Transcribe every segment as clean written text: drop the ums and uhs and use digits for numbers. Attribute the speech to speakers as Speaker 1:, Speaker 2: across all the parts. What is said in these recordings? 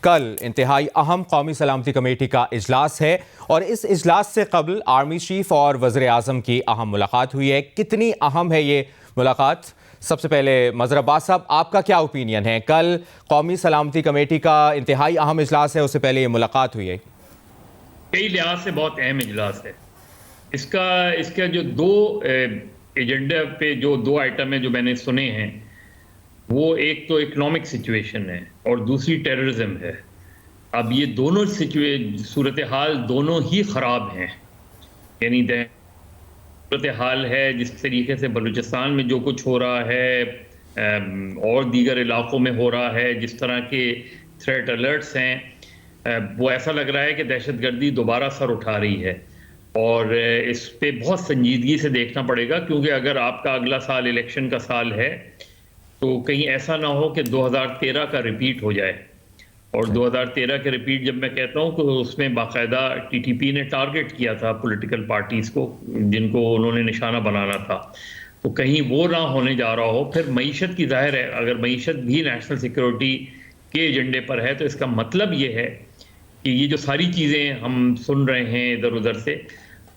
Speaker 1: کل انتہائی اہم قومی سلامتی کمیٹی کا اجلاس ہے اور اس اجلاس سے قبل آرمی چیف اور وزیر اعظم کی اہم ملاقات ہوئی ہے۔ کتنی اہم ہے یہ ملاقات؟ سب سے پہلے مظہر عباس صاحب، آپ کا کیا اوپینین ہے؟ کل قومی سلامتی کمیٹی کا انتہائی اہم اجلاس ہے، اس سے پہلے یہ ملاقات ہوئی ہے۔
Speaker 2: کئی لحاظ سے بہت اہم اجلاس ہے۔ اس کا جو دو ایجنڈے پہ جو دو آئٹم ہیں جو میں نے سنے ہیں، وہ ایک تو اکنامک سچویشن ہے اور دوسری ٹیررزم ہے۔ اب یہ دونوں صورتحال دونوں ہی خراب ہیں، یعنی صورتحال ہے جس طریقے سے بلوچستان میں جو کچھ ہو رہا ہے اور دیگر علاقوں میں ہو رہا ہے، جس طرح کے تھریٹ الرٹس ہیں، وہ ایسا لگ رہا ہے کہ دہشت گردی دوبارہ سر اٹھا رہی ہے اور اس پہ بہت سنجیدگی سے دیکھنا پڑے گا، کیونکہ اگر آپ کا اگلا سال الیکشن کا سال ہے تو کہیں ایسا نہ ہو کہ 2013 کا ریپیٹ ہو جائے۔ اور 2013 کے ریپیٹ جب میں کہتا ہوں تو اس میں باقاعدہ ٹی ٹی پی نے ٹارگٹ کیا تھا پولیٹیکل پارٹیز کو، جن کو انہوں نے نشانہ بنانا تھا، تو کہیں وہ نہ ہونے جا رہا ہو۔ پھر معیشت کی ظاہر ہے، اگر معیشت بھی نیشنل سیکیورٹی کے ایجنڈے پر ہے تو اس کا مطلب یہ ہے کہ یہ جو ساری چیزیں ہم سن رہے ہیں ادھر ادھر سے،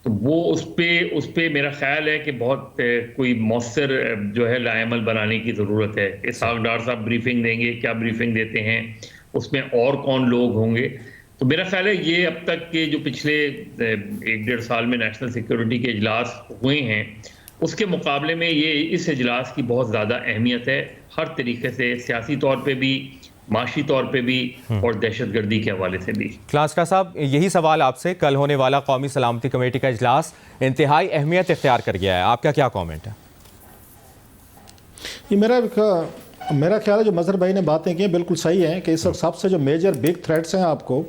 Speaker 2: تو وہ اس پہ میرا خیال ہے کہ بہت کوئی مؤثر جو ہے لائے عمل بنانے کی ضرورت ہے۔ اسحاق ڈار صاحب بریفنگ دیں گے، کیا بریفنگ دیتے ہیں، اس میں اور کون لوگ ہوں گے؟ تو میرا خیال ہے یہ اب تک کے جو پچھلے 1.5 سال میں نیشنل سیکیورٹی کے اجلاس ہوئے ہیں، اس کے مقابلے میں یہ اس اجلاس کی بہت زیادہ اہمیت ہے، ہر طریقے سے، سیاسی طور پہ بھی، معاشی طور پہ بھی اور دہشت گردی کے حوالے سے بھی۔
Speaker 1: کلاسٹا صاحب، یہی سوال آپ سے، کل ہونے والا قومی سلامتی کمیٹی کا اجلاس انتہائی اہمیت اختیار کر گیا ہے، آپ کا کیا کامنٹ ہے؟
Speaker 3: یہ میرا خیال ہے جو مظہر بھائی نے باتیں کی ہیں بالکل صحیح ہیں کہ اس وقت سب سے جو میجر بگ تھریٹس ہیں آپ کو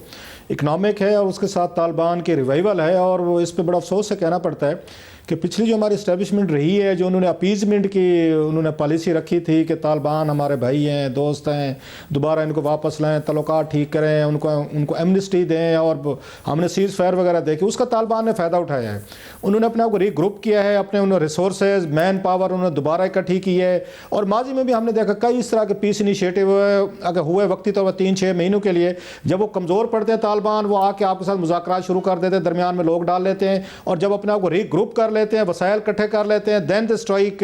Speaker 3: اکنامک ہے، اور اس کے ساتھ طالبان کی ریوائیول ہے، اور وہ اس پہ بڑا افسوس سے کہنا پڑتا ہے کہ پچھلی جو ہماری اسٹیبلشمنٹ رہی ہے، جو انہوں نے اپیزمنٹ کی انہوں نے پالیسی رکھی تھی کہ طالبان ہمارے بھائی ہیں، دوست ہیں، دوبارہ ان کو واپس لائیں، تعلقات ٹھیک کریں، ان کو ایمنسٹی دیں، اور ہم نے سیز فائر وغیرہ دیکھی، اس کا طالبان نے فائدہ اٹھایا ہے۔ انہوں نے اپنے آپ کو ری گروپ کیا ہے، اپنے انہوں ریسورسز، مین پاور انہوں نے دوبارہ اکٹھی کی ہے، اور ماضی میں بھی ہم نے دیکھا کئی اس طرح کے پیس انیشیٹو اگر ہوئے وقتی طور پر 3-6 مہینوں کے لیے، جب وہ کمزور پڑتے ہیں طالبان، وہ آ کے آپ کے ساتھ مذاکرات شروع کر دیتے ہیں، درمیان میں لوگ ڈال لیتے ہیں، اور جب اپنے آپ کو ری گروپ کر لیتے ہیں، وسائل اکٹھے کر لیتے ہیں، دین دے اسٹرائک،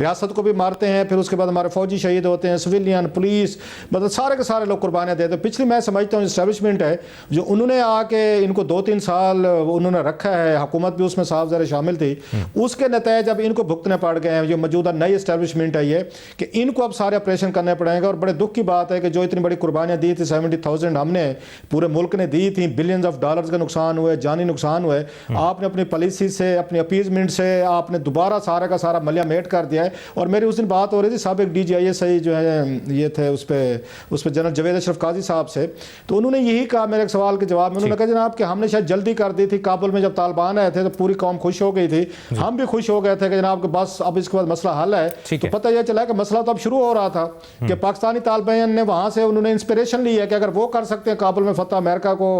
Speaker 3: ریاست کو بھی مارتے ہیں، پھر اس کے بعد ہمارے فوجی شہید ہوتے ہیں، سویلین، پولیس، مطلب سارے کے سارے لوگ قربانیاں دیتے ہیں۔ پچھلی میں سمجھتا ہوں اسٹیبلشمنٹ ہے جو انہوں نے آ کے ان کو 2-3 سال انہوں نے رکھا ہے، حکومت بھی اس میں صاف ظاہر شامل تھی، اس کے نتائج اب ان کو بھگتنے پڑ گئے ہیں۔ جو موجودہ نئی اسٹیبلشمنٹ ہے یہ کہ ان کو اب سارے آپریشن کرنے پڑیں گے، اور بڑے دکھ کی بات ہے کہ جو اتنی بڑی قربانیاں دی تھی 70,000 ہم نے پورے ملک نے دی تھیں، بلینز آف ڈالرز کا نقصان ہوئے، جانی نقصان ہوئے، آپ نے اپنی پالیسی سے، اپنی اپیزمنٹ سے آپ نے دوبارہ سارا کا سارا ملیہ میٹ کر دیا ہے۔ اور میری اس دن بات ہو رہی تھی سابق D G I S I جو ہے یہ تھے، اس پہ جنرل جوید اشرف قاضی صاحب سے، تو انہوں نے یہی کہا میرے ایک سوال کے جواب میں، انہوں نے کہا جناب کہ ہم نے شاید جلدی کر دی تھی، کابل میں جب طالبان آئے تھے تو پوری قوم خوش ہو گئی تھی، ہم بھی خوش ہو گئے تھے کہ جناب کہ بس اب اس کے بعد مسئلہ حل ہے۔ تو پتہ یہ چلا کہ مسئلہ تو اب شروع ہو رہا تھا کہ پاکستانی طالبان نے وہاں سے انہوں نے انسپریشن لی ہے کہ اگر وہ کر سکتے ہیں کابل میں فتح، امریکہ کو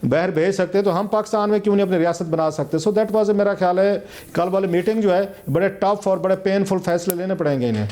Speaker 3: باہر بھیج سکتے ہیں، تو ہم پاکستان میں کیوں نہیں اپنی ریاست بنا سکتے؟ سو دیٹ واز میرا خیال ہے کل والی میٹنگ جو ہے بڑے ٹف اور بڑے پینفل فیصلے لینے پڑیں گے انہیں۔